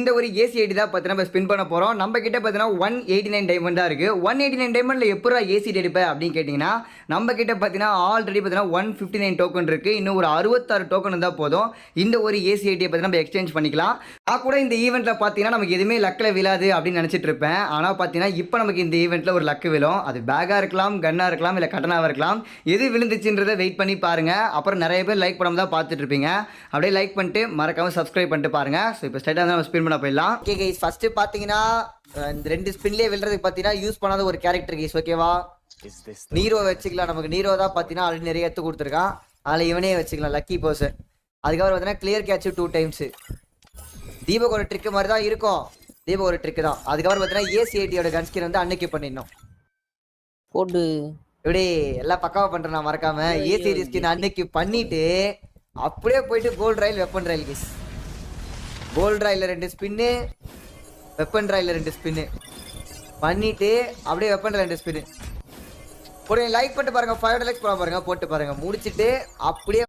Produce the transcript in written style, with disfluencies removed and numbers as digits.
இந்த ஒரு AC ID தான் பார்த்தீங்கன்னா நம்ம ஸ்பின் பண்ண போகிறோம். நம்ம கிட்ட பார்த்தீங்கன்னா 189 டைமண்ட் தான் இருக்குது. 189 டைமண்டில் எப்படா ஏசி எடுப்பேன் அப்படின்னு கேட்டிங்கன்னா, நம்ம கிட்ட பார்த்தீங்கன்னா ஆல்ரெடி பார்த்தீங்கன்னா 159 டோக்கன் இருக்குது. இன்னும் ஒரு 66 டோக்கன் இருந்தால் போதும் இந்த ஒரு ஏசி ஐடியை பற்றி நம்ம எக்ஸ்சேஞ்ச் பண்ணிக்கலாம். நான் கூட இந்த ஈவெண்ட்டில் பார்த்தீங்கன்னா நமக்கு எதுவுமே லக்கில் விழாது அப்படின்னு நினச்சிட்டு இருப்பேன். ஆனால் பார்த்தீங்கன்னா இப்போ நமக்கு இந்த ஈவெண்ட்டில் ஒரு லக்கு விழும். அது பேக்காக இருக்கலாம், கன்னாக இருக்கலாம், இல்லை கட்டனாக இருக்கலாம். எது விழுந்துச்சுன்றதை வெயிட் பண்ணி பாருங்கள். அப்புறம் நிறைய பேர் லைக் பண்ணாமல் தான் பார்த்துட்டு இருப்பீங்க. அப்படியே லைக் பண்ணிட்டு மறக்காமல் சப்ஸ்கிரைப் பண்ணிட்டு பாருங்கள். ஸோ இப்போ ஸ்ட்ரைட்டாக நம்ம ஸ்பின் பண்ண போயிடலாம். ஓகே கைஸ், ஃபர்ஸ்ட் பார்த்தீங்கன்னா இந்த 2 ஸ்பின்லேயே விழுறதுக்கு பார்த்தீங்கன்னா யூஸ் பண்ணாத ஒரு கேரக்டர் கைஸ். ஓகேவா, நீரோ வச்சுக்கலாம். நமக்கு நீரோ தான் பார்த்தீங்கன்னா ஆல்ரெடி நிறைய எடுத்து கொடுத்துருக்கான். அதில் இவனே வச்சுக்கலாம், லக்கி பர்சன். அதுக்கப்புறம் பார்த்தீங்கன்னா கிளியர் கேட்ச் 2 டைம்ஸ். தீபக் ஒரு ட்ரிக்கு மாதிரி தான் இருக்கும். தீபக் ஒரு ட்ரிக்கு தான். அதுக்கப்புறம் பார்த்தீங்கன்னா ஏசிஐடியோட கன்ஸ்கின் வந்து அன்னைக்கு பண்ணிடணும். போட்டு இப்படி எல்லாம் பக்காவா பண்றேன் நான் மறக்காம. ஏசிஐடி ஸ்கின் அன்னைக்கு பண்ணிட்டு அப்படியே போயிட்டு gold royale weapon royale guys. Gold royale 2 ஸ்பின்னு, வெப்பன் ராயில் 2 ஸ்பின்னு பண்ணிட்டு அப்படியே வெப்பன் ராயில் 2 ஸ்பின்னு போட்டு லைக் பண்ணிட்டு பாருங்க. 500 லைக்ஸ் போட பாருங்க, போட்டு பாருங்க. முடிச்சுட்டு அப்படியே